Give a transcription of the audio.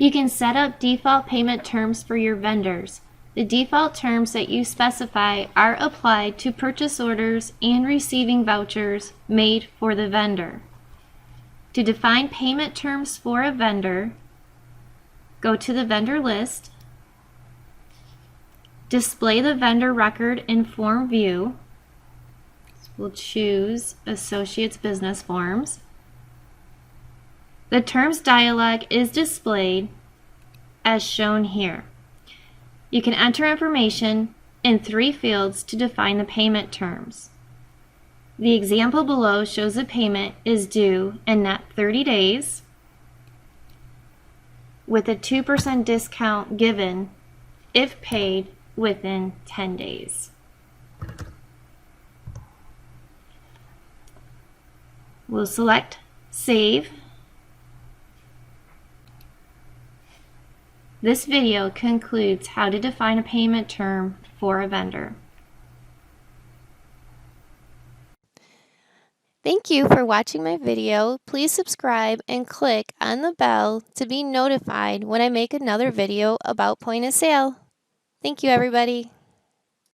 You can set up default payment terms for your vendors. The default terms that you specify are applied to purchase orders and receiving vouchers made for the vendor. To define payment terms for a vendor, go to the vendor list, display the vendor record in form view. We'll choose Associates Business Forms. The terms dialog is displayed as shown here. You can enter information in 3 fields to define the payment terms. The example below shows the payment is due in net 30 days with a 2% discount given if paid within 10 days. We'll select Save. This video concludes how to define a payment term for a vendor. Thank you for watching my video. Please subscribe and click on the bell to be notified when I make another video about point of sale. Thank you, everybody.